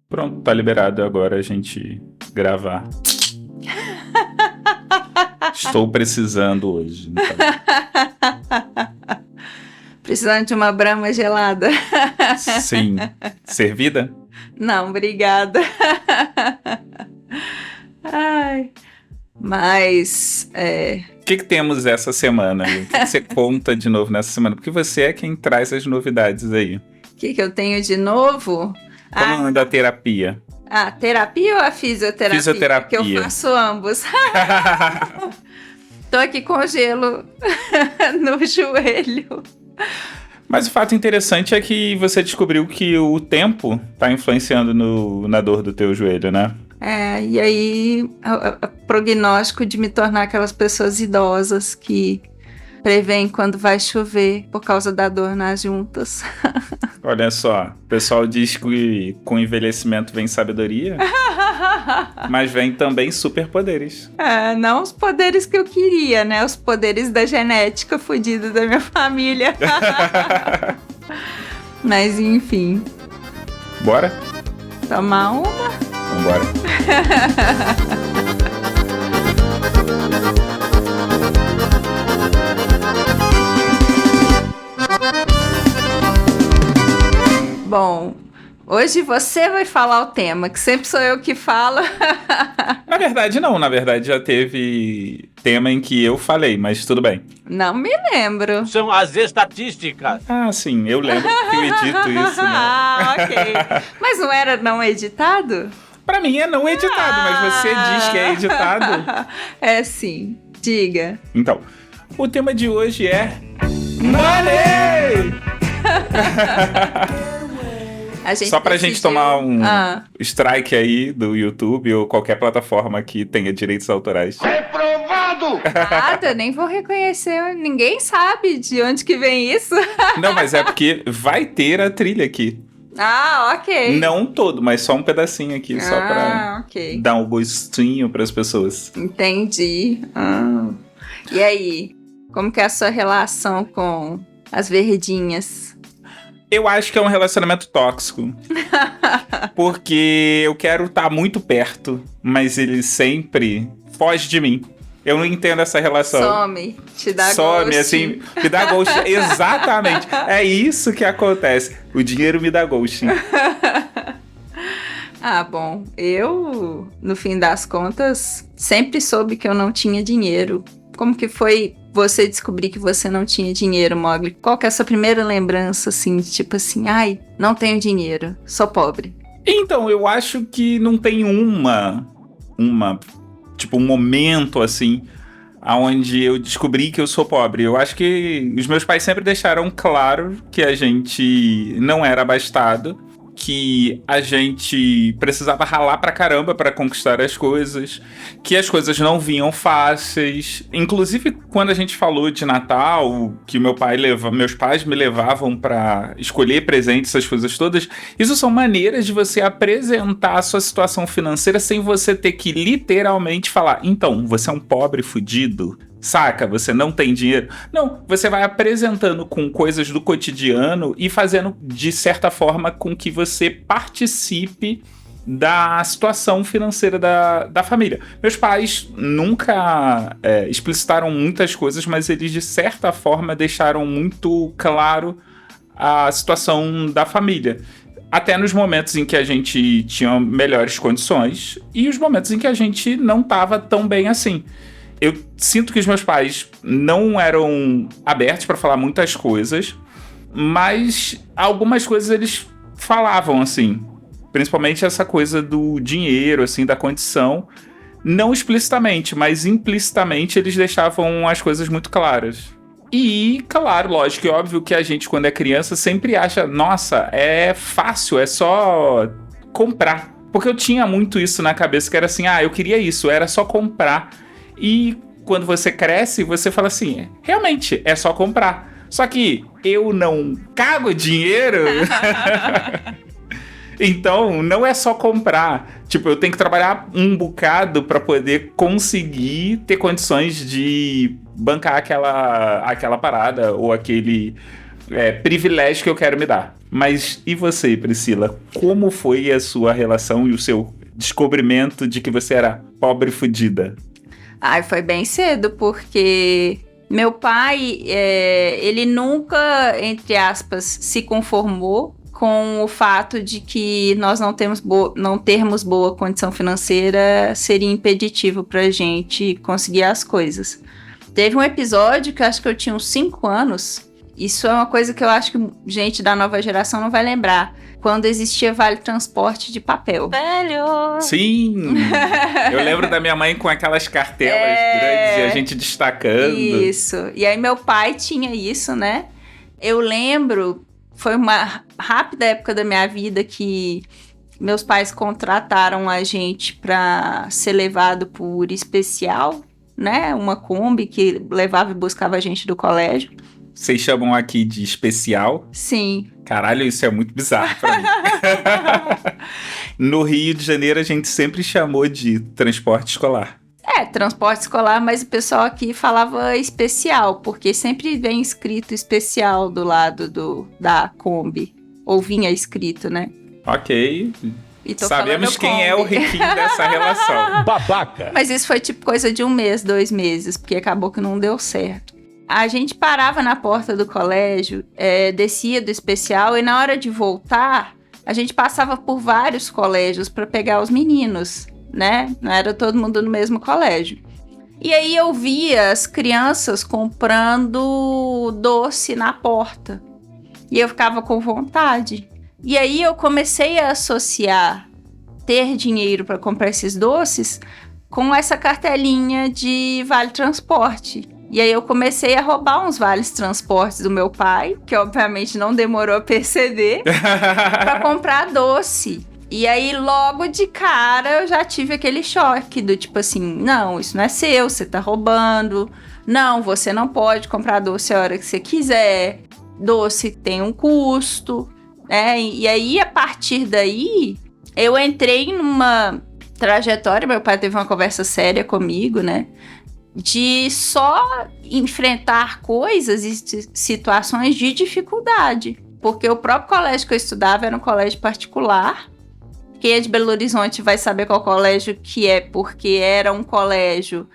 Pronto, tá liberado agora a gente gravar. Estou precisando hoje. Então. Precisando de uma brama gelada? Sim. Servida? Não, obrigada. Ai, mas... O que temos essa semana? O que você conta de novo nessa semana? Porque você é quem traz as novidades aí. O que eu tenho de novo? Como anda a terapia? A terapia ou a fisioterapia? Fisioterapia. Que eu faço ambos. Tô aqui com gelo no joelho. Mas o fato interessante é que você descobriu que o tempo tá influenciando na dor do teu joelho, né? E aí o prognóstico de me tornar aquelas pessoas idosas que prevêem quando vai chover por causa da dor nas juntas. Olha só, o pessoal diz que com envelhecimento vem sabedoria, mas vem também superpoderes. Não os poderes que eu queria, né? Os poderes da genética fodida da minha família. Mas enfim. Bora? Tomar uma? Vambora. Bom, hoje você vai falar o tema, que sempre sou eu que falo. Na verdade, não. Na verdade, já teve tema em que eu falei, mas tudo bem. Não me lembro. São as estatísticas. Ah, sim, eu lembro que eu edito isso, né? Ok. Mas não era não editado? Pra mim é não editado, mas você diz que é editado. É sim, diga. Então, o tema de hoje é... Money! Só pra gente tomar um strike aí do YouTube ou qualquer plataforma que tenha direitos autorais. Reprovado! Nada, nem vou reconhecer. Ninguém sabe de onde que vem isso. Não, mas é porque vai ter a trilha aqui. Ok. Não todo, mas só um pedacinho aqui, só pra dar um gostinho pras pessoas. Entendi. E aí, como que é a sua relação com as verdinhas? Eu acho que é um relacionamento tóxico. Porque eu quero estar muito perto, mas ele sempre foge de mim. Eu não entendo essa relação. Some, te dá Some, ghost. assim, me dá ghost. Exatamente. É isso que acontece. O dinheiro me dá ghost. Bom, eu, no fim das contas, sempre soube que eu não tinha dinheiro. Como que foi você descobrir que você não tinha dinheiro, Mogli? Qual que é a sua primeira lembrança, assim, de tipo assim, não tenho dinheiro, sou pobre? Então, eu acho que não tem tipo, um momento, assim, onde eu descobri que eu sou pobre. Eu acho que os meus pais sempre deixaram claro que a gente não era abastado, que a gente precisava ralar pra caramba pra conquistar as coisas, que as coisas não vinham fáceis. Inclusive, quando a gente falou de Natal, que meus pais me levavam pra escolher presentes, essas coisas todas, isso são maneiras de você apresentar a sua situação financeira sem você ter que literalmente falar, então, você é um pobre fudido? Saca? Você não tem dinheiro? Não, você vai apresentando com coisas do cotidiano e fazendo, de certa forma, com que você participe da situação financeira da família. Meus pais nunca explicitaram muitas coisas, mas eles, de certa forma, deixaram muito claro a situação da família. Até nos momentos em que a gente tinha melhores condições e os momentos em que a gente não estava tão bem assim. Eu sinto que os meus pais não eram abertos para falar muitas coisas, mas algumas coisas eles falavam, assim. Principalmente essa coisa do dinheiro, assim, da condição. Não explicitamente, mas implicitamente eles deixavam as coisas muito claras. E, claro, lógico e óbvio que a gente, quando é criança, sempre acha, nossa, é fácil, é só comprar. Porque eu tinha muito isso na cabeça, que era assim, eu queria isso, era só comprar. E quando você cresce, você fala assim, realmente, é só comprar. Só que eu não cago dinheiro, então não é só comprar. Tipo, eu tenho que trabalhar um bocado para poder conseguir ter condições de bancar aquela parada ou aquele privilégio que eu quero me dar. Mas e você, Priscila? Como foi a sua relação e o seu descobrimento de que você era pobre fudida? Ai, foi bem cedo, porque meu pai, ele nunca, entre aspas, se conformou com o fato de que nós não termos boa condição financeira seria impeditivo pra gente conseguir as coisas. Teve um episódio que eu acho que eu tinha uns 5 anos. Isso é uma coisa que eu acho que gente da nova geração não vai lembrar. Quando existia vale transporte de papel. Velho! Sim! Eu lembro da minha mãe com aquelas cartelas grandes e a gente destacando. Isso. E aí meu pai tinha isso, né? Eu lembro, foi uma rápida época da minha vida que meus pais contrataram a gente para ser levado por especial, né? Uma Kombi que levava e buscava a gente do colégio. Vocês chamam aqui de especial? Sim. Caralho, isso é muito bizarro pra mim. No Rio de Janeiro, a gente sempre chamou de transporte escolar. Transporte escolar, mas o pessoal aqui falava especial, porque sempre vem escrito especial do lado da Kombi. Ou vinha escrito, né? Ok. E tô Sabemos falando quem é o Kombi. riquinho dessa relação. Babaca. Mas isso foi tipo coisa de 1 mês, 2 meses, porque acabou que não deu certo. A gente parava na porta do colégio, descia do especial e na hora de voltar, a gente passava por vários colégios para pegar os meninos, né? Não era todo mundo no mesmo colégio. E aí eu via as crianças comprando doce na porta. E eu ficava com vontade. E aí eu comecei a associar ter dinheiro para comprar esses doces com essa cartelinha de vale transporte. E aí eu comecei a roubar uns vales transportes do meu pai, que obviamente não demorou a perceber, para comprar doce. E aí logo de cara eu já tive aquele choque do tipo assim, não, isso não é seu, você tá roubando. Não, você não pode comprar doce a hora que você quiser. Doce tem um custo, né? E aí a partir daí eu entrei numa trajetória, meu pai teve uma conversa séria comigo, né? De só enfrentar coisas e situações de dificuldade. Porque o próprio colégio que eu estudava era um colégio particular. Quem é de Belo Horizonte vai saber qual colégio que é, porque era um colégio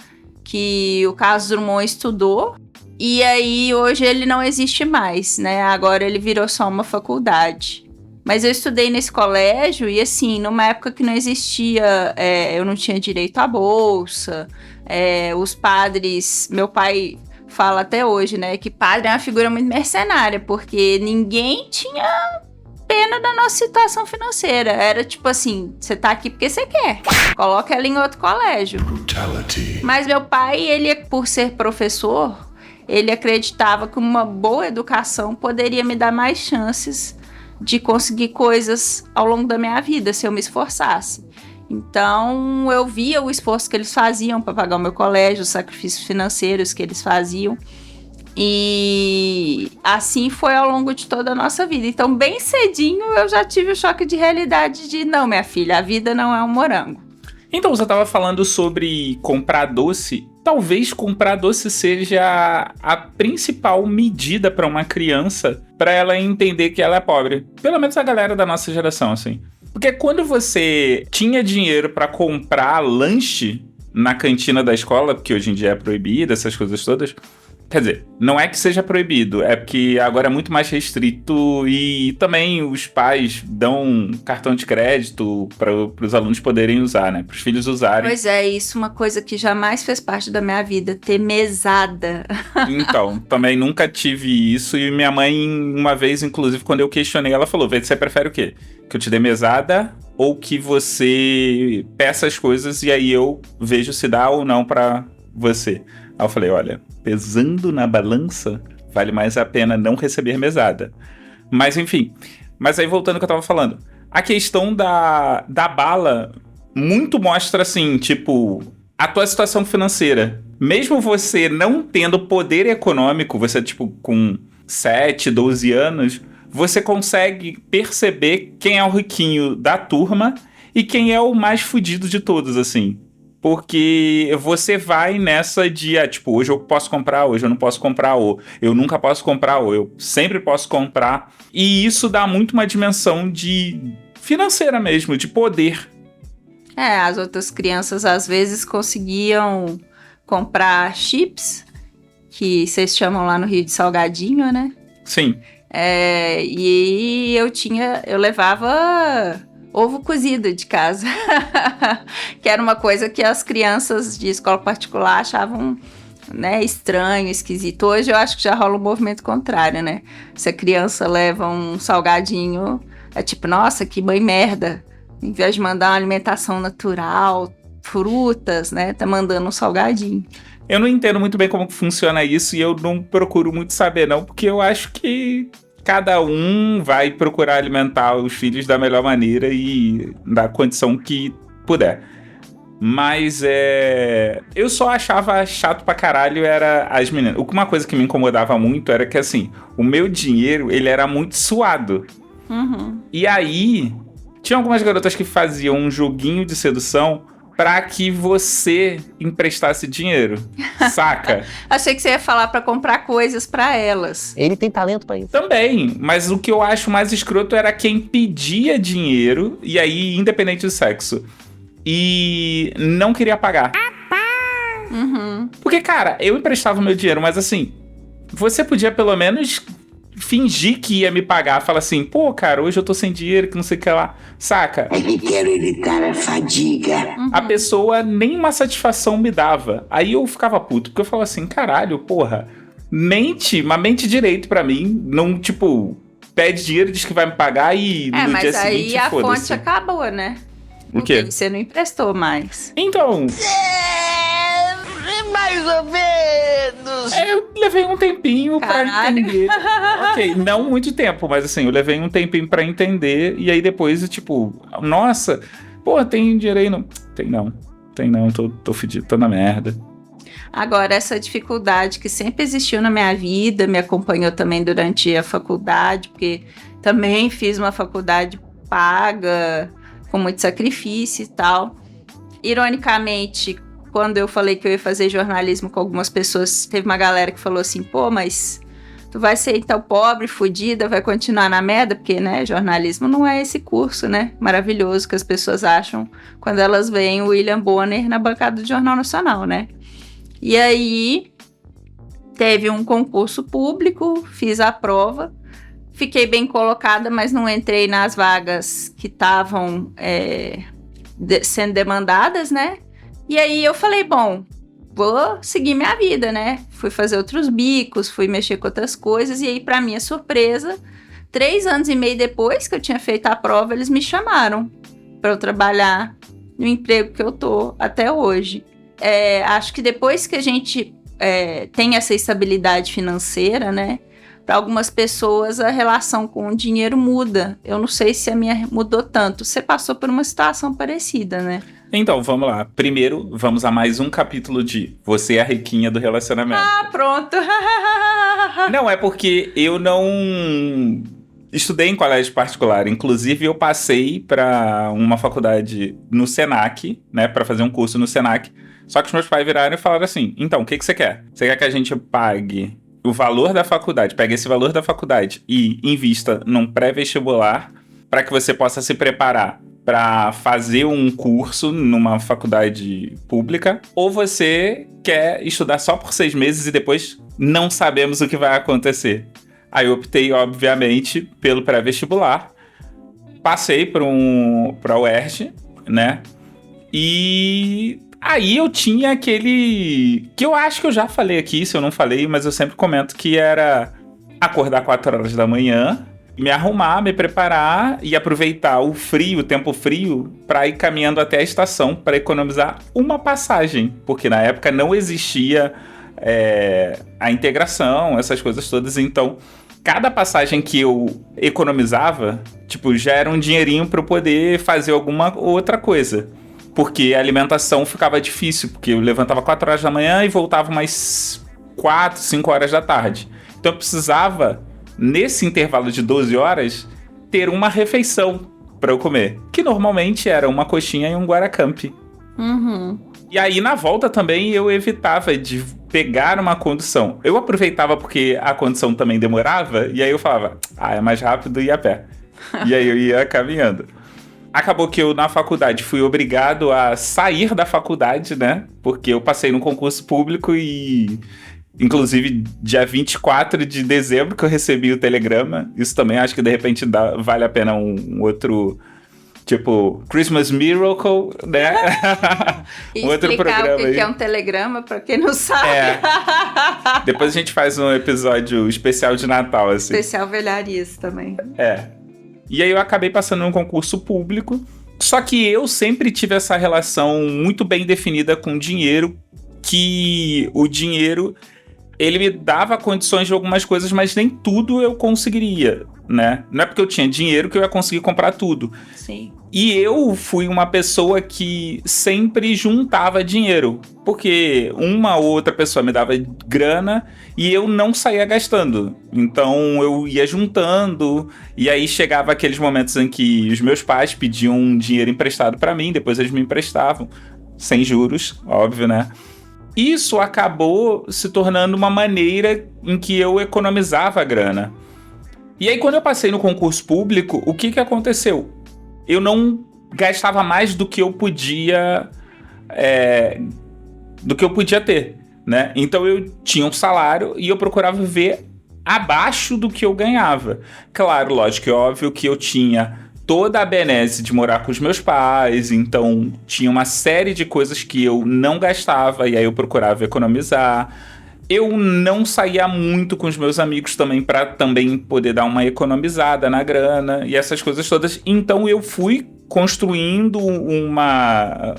que o Carlos Drummond estudou. E aí hoje ele não existe mais, né? Agora ele virou só uma faculdade. Mas eu estudei nesse colégio e assim, numa época que não existia, eu não tinha direito à bolsa. Os padres, meu pai fala até hoje, né, que padre é uma figura muito mercenária, porque ninguém tinha pena da nossa situação financeira. Era tipo assim, você tá aqui porque você quer, coloca ela em outro colégio. Brutality. Mas meu pai, ele, por ser professor, ele acreditava que uma boa educação poderia me dar mais chances de conseguir coisas ao longo da minha vida, se eu me esforçasse. Então, eu via o esforço que eles faziam para pagar o meu colégio, os sacrifícios financeiros que eles faziam. E assim foi ao longo de toda a nossa vida. Então, bem cedinho, eu já tive o choque de realidade de, não, minha filha, a vida não é um morango. Então, você estava falando sobre comprar doce. Talvez comprar doce seja a principal medida para uma criança, para ela entender que ela é pobre. Pelo menos a galera da nossa geração, assim. Porque quando você tinha dinheiro para comprar lanche na cantina da escola, porque hoje em dia é proibido, essas coisas todas... Quer dizer, não é que seja proibido, é porque agora é muito mais restrito e também os pais dão cartão de crédito para os alunos poderem usar, né? Para os filhos usarem. Pois é, isso é uma coisa que jamais fez parte da minha vida, ter mesada. Então, também nunca tive isso e minha mãe, uma vez, inclusive, quando eu questionei, ela falou, você prefere o quê? Que eu te dê mesada ou que você peça as coisas e aí eu vejo se dá ou não para você? Aí eu falei, olha, pesando na balança, vale mais a pena não receber mesada. Mas enfim, mas aí voltando ao que eu tava falando, a questão da bala muito mostra assim, tipo, a tua situação financeira. Mesmo você não tendo poder econômico, você tipo com 7, 12 anos, você consegue perceber quem é o riquinho da turma e quem é o mais fudido de todos, assim. Porque você vai nessa de, tipo, hoje eu posso comprar, hoje eu não posso comprar, ou eu nunca posso comprar, ou eu sempre posso comprar. E isso dá muito uma dimensão de financeira mesmo, de poder. As outras crianças às vezes conseguiam comprar chips, que vocês chamam lá no Rio de salgadinho, né? Sim. E eu levava ovo cozido de casa, que era uma coisa que as crianças de escola particular achavam, né, estranho, esquisito. Hoje eu acho que já rola um movimento contrário, né? Se a criança leva um salgadinho, é tipo, nossa, que mãe merda. Em vez de mandar uma alimentação natural, frutas, né, tá mandando um salgadinho. Eu não entendo muito bem como funciona isso e eu não procuro muito saber, não, porque eu acho que cada um vai procurar alimentar os filhos da melhor maneira e da condição que puder. Mas eu só achava chato pra caralho era as meninas. Uma coisa que me incomodava muito era que, assim, o meu dinheiro, ele era muito suado. Uhum. E aí, tinha algumas garotas que faziam um joguinho de sedução pra que você emprestasse dinheiro, saca? Achei que você ia falar pra comprar coisas pra elas. Ele tem talento pra isso. Também, mas o que eu acho mais escroto era quem pedia dinheiro, e aí, independente do sexo, e não queria pagar. Uhum. Porque, cara, eu emprestava o meu dinheiro, mas assim, você podia pelo menos fingir que ia me pagar, falar assim, pô, cara, hoje eu tô sem dinheiro, que não sei o que lá, saca? É que quero evitar a fadiga. A pessoa nem uma satisfação me dava. Aí eu ficava puto, porque eu falava assim, caralho, porra, mente direito pra mim, não, tipo, pede dinheiro, diz que vai me pagar e no dia seguinte, mas aí a foda-se. fonte acabou, né? O quê? Porque você não emprestou mais. Então, Mais ou menos. eu levei um tempinho pra Caralho. entender. Ok, não muito tempo, mas assim, eu levei um tempinho pra entender. E aí depois, tipo, nossa, pô, tem dinheiro aí? Não. Tem não, tô fedido, tô na merda. Agora, essa dificuldade que sempre existiu na minha vida, me acompanhou também durante a faculdade, porque também fiz uma faculdade paga, com muito sacrifício e tal. Ironicamente, quando eu falei que eu ia fazer jornalismo com algumas pessoas, teve uma galera que falou assim, pô, mas tu vai ser então pobre, fodida, vai continuar na merda, porque, né, jornalismo não é esse curso, né, maravilhoso que as pessoas acham quando elas veem o William Bonner na bancada do Jornal Nacional, né. E aí, teve um concurso público, fiz a prova, fiquei bem colocada, mas não entrei nas vagas que estavam sendo demandadas, né? E aí eu falei, bom, vou seguir minha vida, né? Fui fazer outros bicos, fui mexer com outras coisas, e aí, pra minha surpresa, 3 anos e meio depois que eu tinha feito a prova, eles me chamaram para eu trabalhar no emprego que eu tô até hoje. Acho que depois que a gente tem essa estabilidade financeira, né? Para algumas pessoas a relação com o dinheiro muda. Eu não sei se a minha mudou tanto. Você passou por uma situação parecida, né? Então, vamos lá. Primeiro, vamos a mais um capítulo de Você é a Riquinha do Relacionamento. Ah, pronto. Não, é porque eu não estudei em colégio particular. Inclusive, eu passei para uma faculdade no Senac, né? Para fazer um curso no Senac. Só que os meus pais viraram e falaram assim, então, o que você quer? Você quer que a gente pague o valor da faculdade, pegue esse valor da faculdade e invista num pré-vestibular para que você possa se preparar para fazer um curso numa faculdade pública, ou você quer estudar só por 6 meses e depois não sabemos o que vai acontecer? Aí eu optei, obviamente, pelo pré-vestibular, passei para a UERJ, né? E aí eu tinha aquele que eu acho que eu já falei aqui, se eu não falei, mas eu sempre comento, que era acordar 4 horas da manhã, me arrumar, me preparar e aproveitar o frio, o tempo frio, para ir caminhando até a estação para economizar uma passagem, porque na época não existia a integração, essas coisas todas. Então, cada passagem que eu economizava, tipo, já era um dinheirinho para eu poder fazer alguma outra coisa. Porque a alimentação ficava difícil, porque eu levantava 4 horas da manhã e voltava mais 4, 5 horas da tarde. Então eu precisava, nesse intervalo de 12 horas, ter uma refeição para eu comer. Que normalmente era uma coxinha e um guaracamp. Uhum. E aí, na volta também, eu evitava de pegar uma condução. Eu aproveitava porque a condução também demorava, e aí eu falava, é mais rápido ir a pé. E aí eu ia caminhando. Acabou que eu, na faculdade, fui obrigado a sair da faculdade, né? Porque eu passei num concurso público e... Inclusive, dia 24 de dezembro que eu recebi o telegrama. Isso também acho que, de repente, vale a pena um outro... Tipo, Christmas Miracle, né? E outro explicar programa o que aí. é um telegrama, pra quem não sabe. Depois a gente faz um episódio especial de Natal, assim. Especial velharias também. E aí eu acabei passando num concurso público. Só que eu sempre tive essa relação muito bem definida com dinheiro, que o dinheiro... ele me dava condições de algumas coisas, mas nem tudo eu conseguiria, né? Não é porque eu tinha dinheiro que eu ia conseguir comprar tudo. Sim. E eu fui uma pessoa que sempre juntava dinheiro, porque uma ou outra pessoa me dava grana e eu não saía gastando. Então eu ia juntando, e aí chegava aqueles momentos em que os meus pais pediam dinheiro emprestado para mim, depois eles me emprestavam, sem juros, óbvio, né? Isso acabou se tornando uma maneira em que eu economizava grana. E aí, quando eu passei no concurso público, o que aconteceu? Eu não gastava mais do que eu podia ter, né? Então eu tinha um salário e eu procurava viver abaixo do que eu ganhava. Claro, lógico e óbvio que eu tinha toda a benesse de morar com os meus pais, então tinha uma série de coisas que eu não gastava e aí eu procurava economizar. Eu não saía muito com os meus amigos também para também poder dar uma economizada na grana e essas coisas todas. Então eu fui construindo uma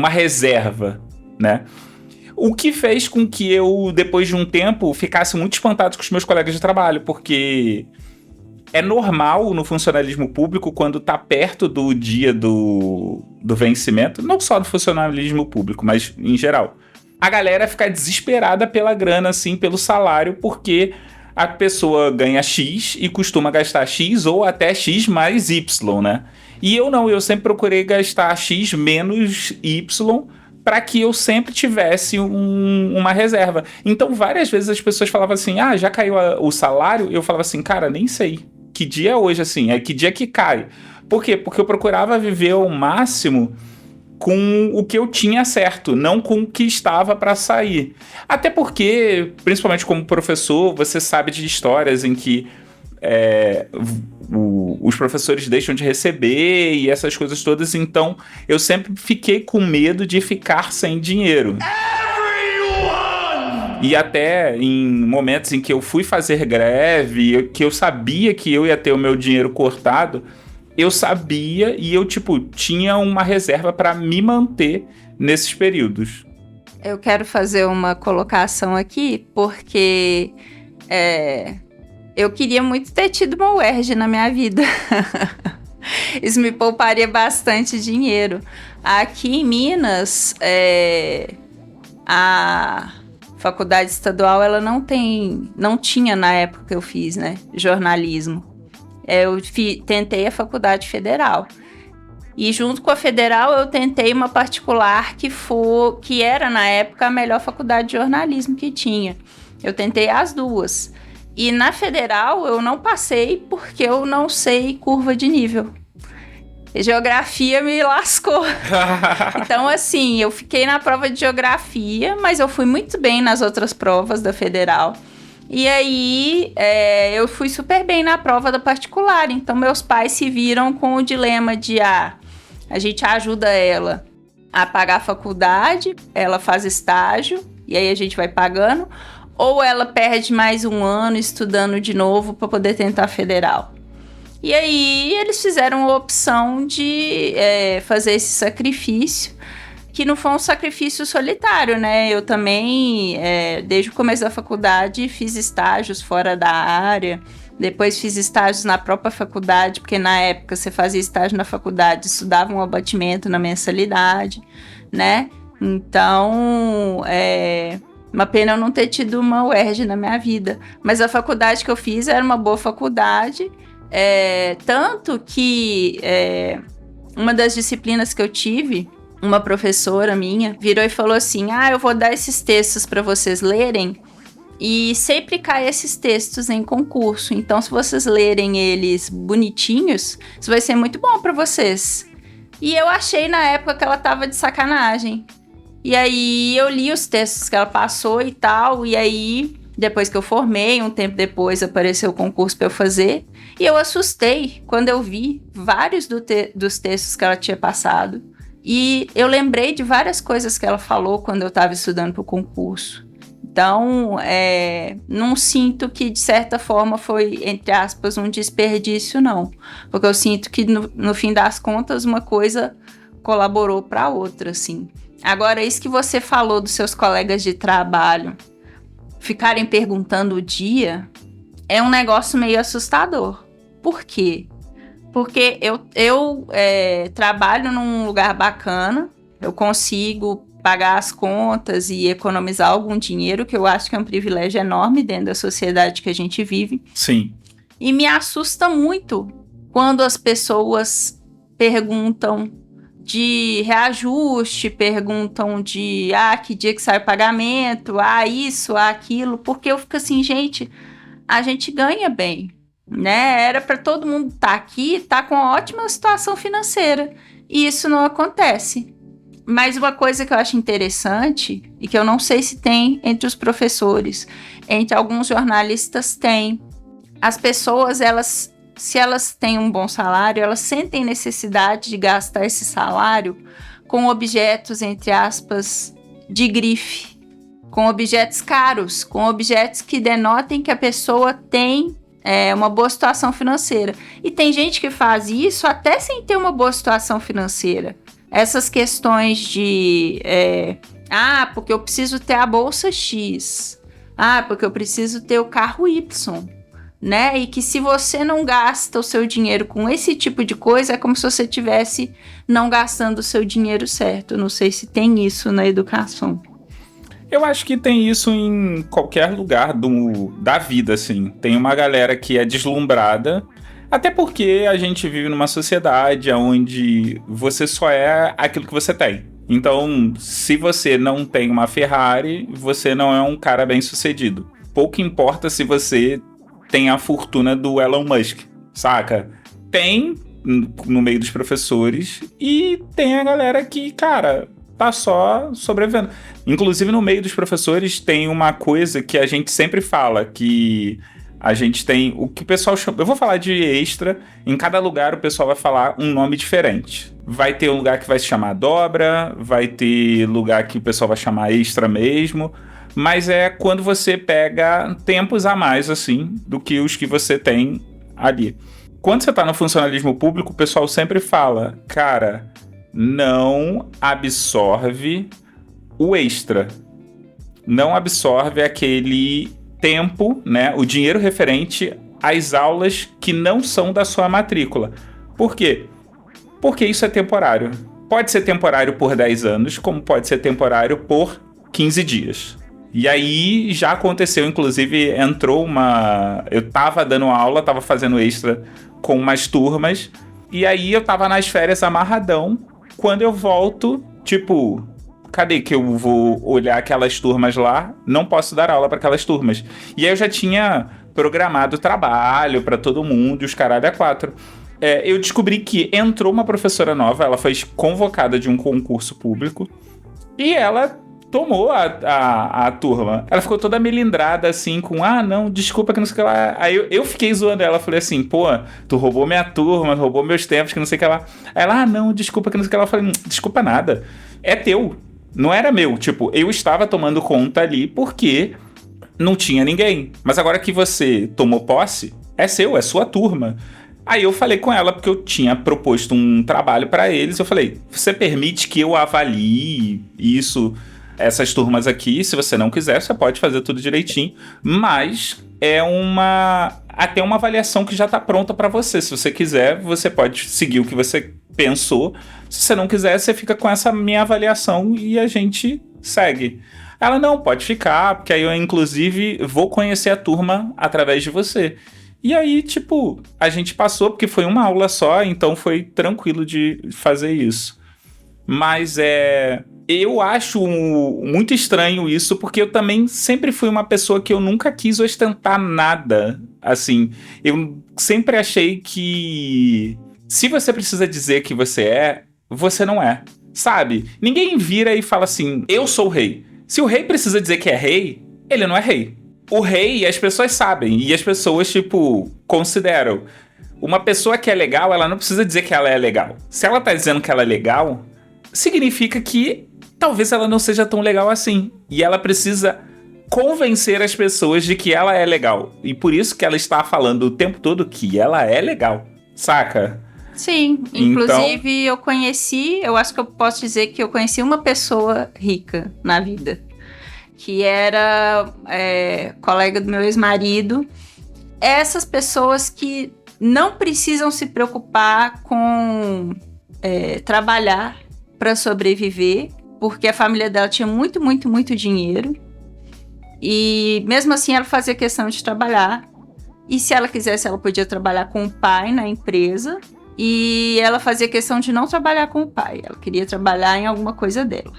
reserva, né? O que fez com que eu, depois de um tempo, ficasse muito espantado com os meus colegas de trabalho, porque é normal no funcionalismo público, quando tá perto do dia do vencimento, não só do funcionalismo público, mas em geral, a galera fica desesperada pela grana, assim, pelo salário, porque a pessoa ganha X e costuma gastar X ou até X mais Y, né? E eu não, eu sempre procurei gastar X menos Y para que eu sempre tivesse uma reserva. Então, várias vezes as pessoas falavam assim, já caiu o salário? Eu falava assim, cara, nem sei. Que dia é hoje, assim? Que dia que cai? Por quê? Porque eu procurava viver ao máximo com o que eu tinha certo, não com o que estava para sair. Até porque, principalmente como professor, você sabe de histórias em que os professores deixam de receber e essas coisas todas, então eu sempre fiquei com medo de ficar sem dinheiro. E até em momentos em que eu fui fazer greve, que eu sabia que eu ia ter o meu dinheiro cortado, eu sabia e eu, tinha uma reserva para me manter nesses períodos. Eu quero fazer uma colocação aqui, porque eu queria muito ter tido uma UERJ na minha vida. Isso me pouparia bastante dinheiro. Aqui em Minas, a faculdade estadual, ela não tinha na época que eu fiz, né, jornalismo. Eu tentei a faculdade federal. E junto com a federal, eu tentei uma particular que era, na época, a melhor faculdade de jornalismo que tinha. Eu tentei as duas. E na federal, eu não passei porque eu não sei curva de nível. Geografia me lascou. Então, assim, eu fiquei na prova de geografia, mas eu fui muito bem nas outras provas da federal. E aí, eu fui super bem na prova da particular. Então, meus pais se viram com o dilema de, a gente ajuda ela a pagar a faculdade, ela faz estágio, e aí a gente vai pagando, ou ela perde mais um ano estudando de novo para poder tentar a federal. E aí, eles fizeram a opção de fazer esse sacrifício, que não foi um sacrifício solitário, né? Eu também, desde o começo da faculdade, fiz estágios fora da área, depois fiz estágios na própria faculdade, porque na época você fazia estágio na faculdade, estudava um abatimento na mensalidade, né? Então, uma pena eu não ter tido uma UERJ na minha vida. Mas a faculdade que eu fiz era uma boa faculdade, tanto que uma das disciplinas que eu tive uma professora minha virou e falou assim: eu vou dar esses textos para vocês lerem e sempre cai esses textos em concurso. Então, se vocês lerem eles bonitinhos, isso vai ser muito bom para vocês. E eu achei na época que ela tava de sacanagem. E aí eu li os textos que ela passou e tal, e aí depois que eu formei, um tempo depois apareceu o concurso para eu fazer, e eu assustei quando eu vi vários dos textos que ela tinha passado. E eu lembrei de várias coisas que ela falou quando eu estava estudando para o concurso. Então, não sinto que, de certa forma, foi, entre aspas, um desperdício, não. Porque eu sinto que, no fim das contas, uma coisa colaborou para a outra, assim. Agora, isso que você falou dos seus colegas de trabalho ficarem perguntando o dia é um negócio meio assustador. Por quê? Porque eu trabalho num lugar bacana, eu consigo pagar as contas e economizar algum dinheiro, que eu acho que é um privilégio enorme dentro da sociedade que a gente vive. Sim. E me assusta muito quando as pessoas perguntam de reajuste, perguntam de que dia que sai o pagamento, isso, aquilo, porque eu fico assim, gente, a gente ganha bem, né? Era para todo mundo estar aqui, estar com uma ótima situação financeira, e isso não acontece. Mas uma coisa que eu acho interessante, e que eu não sei se tem entre os professores, entre alguns jornalistas tem, as pessoas, se elas têm um bom salário, elas sentem necessidade de gastar esse salário com objetos, entre aspas, de grife, com objetos caros, com objetos que denotem que a pessoa tem uma boa situação financeira. E tem gente que faz isso até sem ter uma boa situação financeira. Essas questões de porque eu preciso ter a bolsa X, porque eu preciso ter o carro Y, né? E que se você não gasta o seu dinheiro com esse tipo de coisa, é como se você estivesse não gastando o seu dinheiro certo. Não sei se tem isso na educação. Eu acho que tem isso em qualquer lugar da vida, assim. Tem uma galera que é deslumbrada, até porque a gente vive numa sociedade onde você só é aquilo que você tem. Então, se você não tem uma Ferrari, você não é um cara bem-sucedido. Pouco importa se você tem a fortuna do Elon Musk, saca? Tem no meio dos professores e tem a galera que, cara, tá só sobrevivendo. Inclusive, no meio dos professores tem uma coisa que a gente sempre fala, que a gente tem o que o pessoal chama... Eu vou falar de extra, em cada lugar o pessoal vai falar um nome diferente. Vai ter um lugar que vai se chamar dobra, vai ter lugar que o pessoal vai chamar extra mesmo, mas é quando você pega tempos a mais, assim, do que os que você tem ali. Quando você tá no funcionalismo público, o pessoal sempre fala, cara, não absorve o extra. Não absorve aquele tempo, né, o dinheiro referente às aulas que não são da sua matrícula. Por quê? Porque isso é temporário. Pode ser temporário por 10 anos, como pode ser temporário por 15 dias. E aí já aconteceu, inclusive entrou eu tava dando aula, tava fazendo extra com umas turmas, e aí eu tava nas férias amarradão, quando eu volto, tipo, cadê que eu vou olhar aquelas turmas lá? Não posso dar aula para aquelas turmas. E aí eu já tinha programado trabalho para todo mundo, e os caralho a quatro. Eu descobri que entrou uma professora nova, ela foi convocada de um concurso público, e ela tomou a turma. Ela ficou toda melindrada, assim, com, não, desculpa que não sei o que lá. Aí eu fiquei zoando ela, falei assim, pô, tu roubou minha turma, roubou meus tempos, que não sei o que lá. Ela, não, desculpa que não sei o que lá. Eu falei, desculpa nada, é teu, não era meu. Tipo, eu estava tomando conta ali porque não tinha ninguém. Mas agora que você tomou posse, é seu, é sua turma. Aí eu falei com ela, porque eu tinha proposto um trabalho para eles, eu falei, você permite que eu avalie essas turmas aqui? Se você não quiser, você pode fazer tudo direitinho, mas até uma avaliação que já está pronta para você. Se você quiser, você pode seguir o que você pensou. Se você não quiser, você fica com essa minha avaliação e a gente segue. Ela, não, pode ficar, porque aí eu, inclusive, vou conhecer a turma através de você. E aí, tipo, a gente passou, porque foi uma aula só, então foi tranquilo de fazer isso. Mas eu acho muito estranho isso, porque eu também sempre fui uma pessoa que eu nunca quis ostentar nada. Assim, eu sempre achei que se você precisa dizer que você não é. Sabe? Ninguém vira e fala assim, eu sou o rei. Se o rei precisa dizer que é rei, ele não é rei. O rei, as pessoas sabem, e as pessoas, tipo, consideram. Uma pessoa que é legal, ela não precisa dizer que ela é legal. Se ela tá dizendo que ela é legal, significa que talvez ela não seja tão legal assim. E ela precisa convencer as pessoas de que ela é legal. E por isso que ela está falando o tempo todo que ela é legal. Saca? Sim, inclusive eu acho que eu posso dizer que eu conheci uma pessoa rica na vida, que era colega do meu ex-marido. Essas pessoas que não precisam se preocupar com trabalhar para sobreviver, porque a família dela tinha muito, muito, muito dinheiro, e mesmo assim ela fazia questão de trabalhar, e se ela quisesse ela podia trabalhar com o pai na empresa. E ela fazia questão de não trabalhar com o pai. Ela queria trabalhar em alguma coisa dela.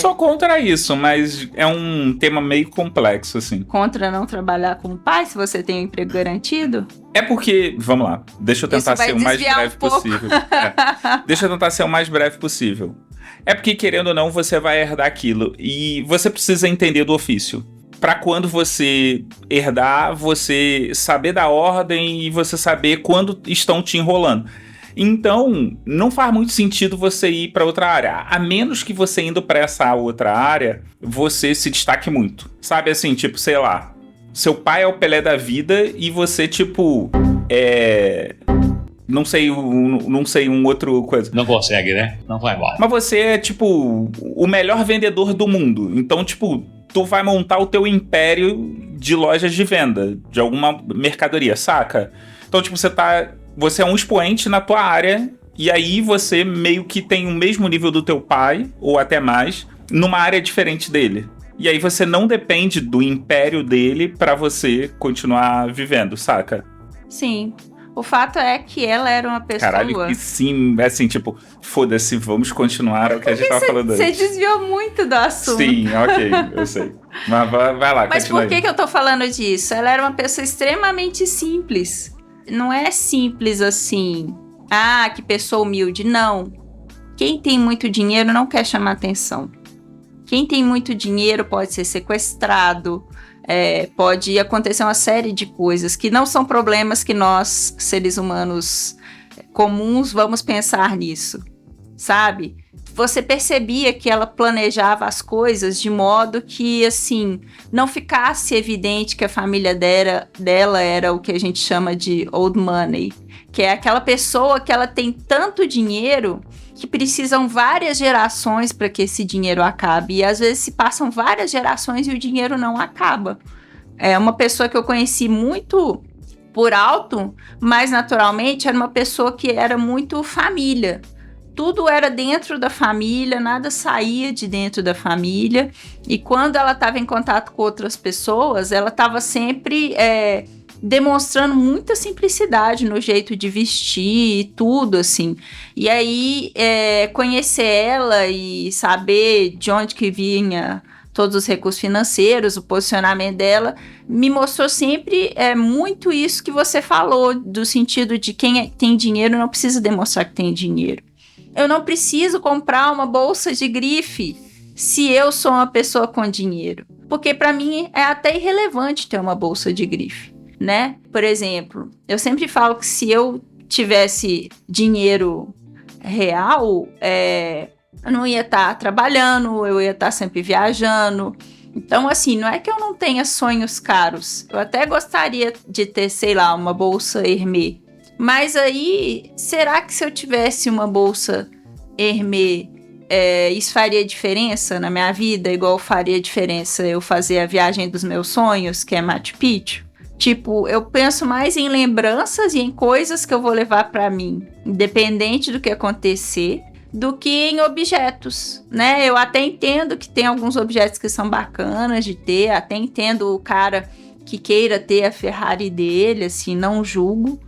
Sou contra isso, mas é um tema meio complexo, assim. Contra não trabalhar com o pai, se você tem um emprego garantido? É porque, vamos lá, deixa eu tentar ser o mais breve possível. Deixa eu tentar ser o mais breve possível. É porque, querendo ou não, você vai herdar aquilo. E você precisa entender do ofício. Pra quando você herdar, você saber da ordem e você saber quando estão te enrolando. Então, não faz muito sentido você ir para outra área, a menos que você indo para essa outra área, você se destaque muito. Sabe assim, tipo, sei lá, seu pai é o Pelé da vida e você, tipo, não sei um outro coisa. Não consegue, né? Não vai mal. Mas você é, tipo, o melhor vendedor do mundo. Então, tipo, tu vai montar o teu império de lojas de venda, de alguma mercadoria, saca? Então, tipo, você é um expoente na tua área, e aí você meio que tem o mesmo nível do teu pai, ou até mais, numa área diferente dele. E aí você não depende do império dele pra você continuar vivendo, saca? Sim. O fato é que ela era uma pessoa... Caralho, que sim, assim, tipo, foda-se, vamos continuar o que a gente tava falando antes. Você desviou muito do assunto. Sim, ok, eu sei. Mas vai lá, Mas continua. por que eu tô falando disso? Ela era uma pessoa extremamente simples. Não é simples assim, que pessoa humilde. Não. Quem tem muito dinheiro não quer chamar atenção. Quem tem muito dinheiro pode ser sequestrado, pode acontecer uma série de coisas que não são problemas que nós, seres humanos comuns, vamos pensar nisso, sabe? Você percebia que ela planejava as coisas de modo que, assim, não ficasse evidente que a família dela era o que a gente chama de old money, que é aquela pessoa que ela tem tanto dinheiro que precisam várias gerações para que esse dinheiro acabe. E às vezes se passam várias gerações e o dinheiro não acaba. É uma pessoa que eu conheci muito por alto, mas naturalmente era uma pessoa que era muito família. Tudo era dentro da família, nada saía de dentro da família. E quando ela estava em contato com outras pessoas, ela estava sempre demonstrando muita simplicidade no jeito de vestir e tudo, assim. E aí, conhecer ela e saber de onde que vinha todos os recursos financeiros, o posicionamento dela, me mostrou sempre muito isso que você falou, do sentido de quem tem dinheiro não precisa demonstrar que tem dinheiro. Eu não preciso comprar uma bolsa de grife se eu sou uma pessoa com dinheiro. Porque para mim é até irrelevante ter uma bolsa de grife, né? Por exemplo, eu sempre falo que se eu tivesse dinheiro real, eu não ia estar trabalhando, eu ia estar sempre viajando. Então, assim, não é que eu não tenha sonhos caros. Eu até gostaria de ter, sei lá, uma bolsa Hermès. Mas aí, será que se eu tivesse uma bolsa Hermès, isso faria diferença na minha vida? Igual faria diferença eu fazer a viagem dos meus sonhos, que é Machu Picchu? Tipo, eu penso mais em lembranças e em coisas que eu vou levar pra mim, independente do que acontecer, do que em objetos, né? Eu até entendo que tem alguns objetos que são bacanas de ter, até entendo o cara que queira ter a Ferrari dele, assim, não julgo.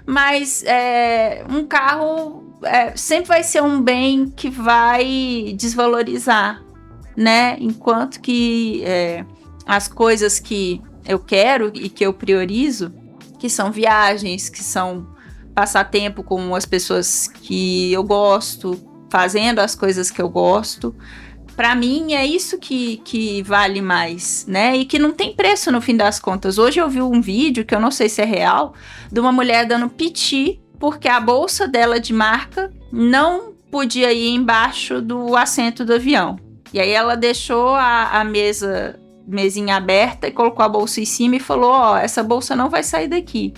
mas um carro sempre vai ser um bem que vai desvalorizar, né? Enquanto que as coisas que eu quero e que eu priorizo, que são viagens, que são passar tempo com as pessoas que eu gosto, fazendo as coisas que eu gosto, pra mim é isso que vale mais, né? E que não tem preço no fim das contas. Hoje eu vi um vídeo, que eu não sei se é real, de uma mulher dando piti porque a bolsa dela de marca não podia ir embaixo do assento do avião. E aí ela deixou a mesinha aberta e colocou a bolsa em cima e falou, essa bolsa não vai sair daqui.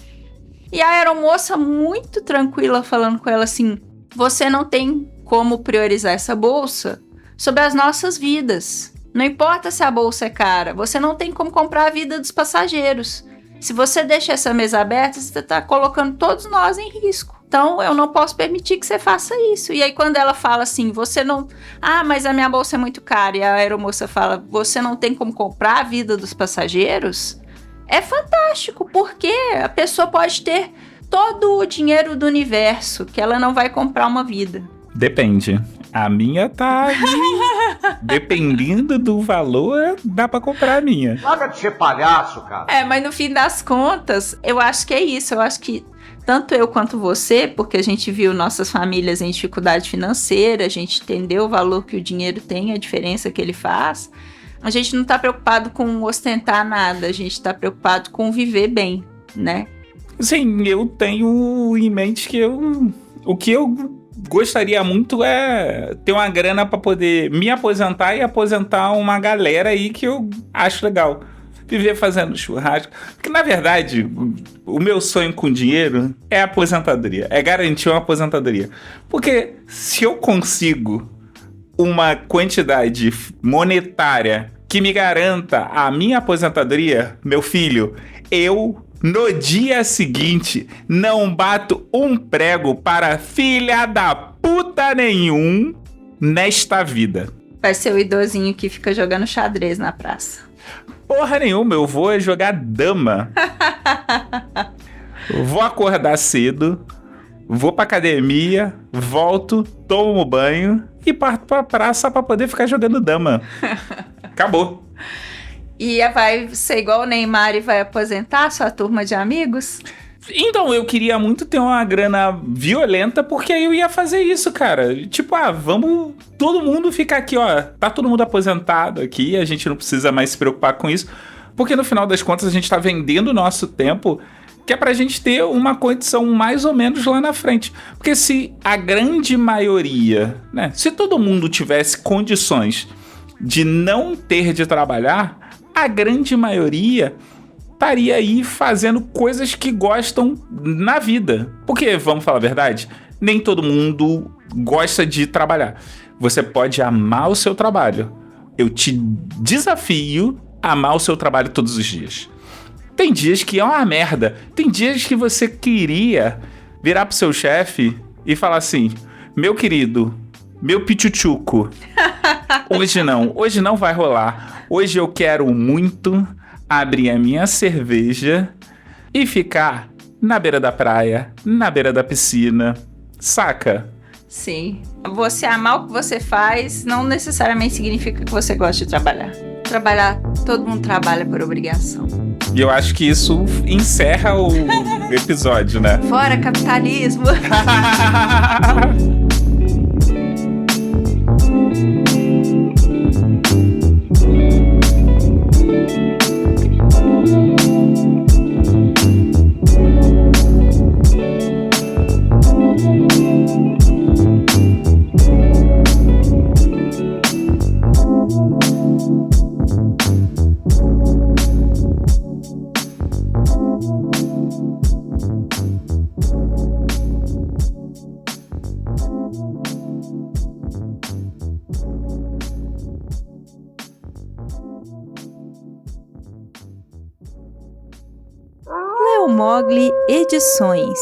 E a aeromoça muito tranquila falando com ela assim, você não tem como priorizar essa bolsa sobre as nossas vidas. Não importa se a bolsa é cara, você não tem como comprar a vida dos passageiros. Se você deixa essa mesa aberta, você está colocando todos nós em risco. Então, eu não posso permitir que você faça isso. E aí, quando ela fala assim, você não... mas a minha bolsa é muito cara. E a aeromoça fala, você não tem como comprar a vida dos passageiros? É fantástico, porque a pessoa pode ter todo o dinheiro do universo, que ela não vai comprar uma vida. Depende. A minha tá ali. Dependendo do valor, dá pra comprar a minha. Larga de ser palhaço, cara. Mas no fim das contas, eu acho que é isso. Eu acho que tanto eu quanto você, porque a gente viu nossas famílias em dificuldade financeira, a gente entendeu o valor que o dinheiro tem, a diferença que ele faz. A gente não tá preocupado com ostentar nada, a gente tá preocupado com viver bem, né? Sim, eu tenho em mente que o que eu gostaria muito é ter uma grana pra poder me aposentar e aposentar uma galera aí que eu acho legal. Viver fazendo churrasco. Porque, na verdade, o meu sonho com dinheiro é a aposentadoria. É garantir uma aposentadoria. Porque se eu consigo uma quantidade monetária que me garanta a minha aposentadoria, meu filho, eu, no dia seguinte, não bato um prego para filha da puta nenhum nesta vida. Vai ser o idosinho que fica jogando xadrez na praça. Porra nenhuma, eu vou jogar dama. Vou acordar cedo, vou pra academia, volto, tomo banho e parto pra praça pra poder ficar jogando dama. Acabou. E vai ser igual o Neymar e vai aposentar sua turma de amigos? Então, eu queria muito ter uma grana violenta, porque aí eu ia fazer isso, cara. Tipo, vamos todo mundo ficar aqui, tá todo mundo aposentado aqui, a gente não precisa mais se preocupar com isso, porque no final das contas a gente tá vendendo o nosso tempo, que é pra gente ter uma condição mais ou menos lá na frente. Porque se a grande maioria, né, se todo mundo tivesse condições de não ter de trabalhar, a grande maioria estaria aí fazendo coisas que gostam na vida. Porque, vamos falar a verdade, nem todo mundo gosta de trabalhar. Você pode amar o seu trabalho. Eu te desafio a amar o seu trabalho todos os dias. Tem dias que é uma merda. Tem dias que você queria virar pro seu chefe e falar assim, meu querido, meu pichuchuco, hoje não vai rolar. Hoje eu quero muito abrir a minha cerveja e ficar na beira da praia, na beira da piscina, saca? Sim. Você amar o que você faz não necessariamente significa que você gosta de trabalhar. Trabalhar, todo mundo trabalha por obrigação. E eu acho que isso encerra o episódio, né? Fora capitalismo! Leo Mogli Edições.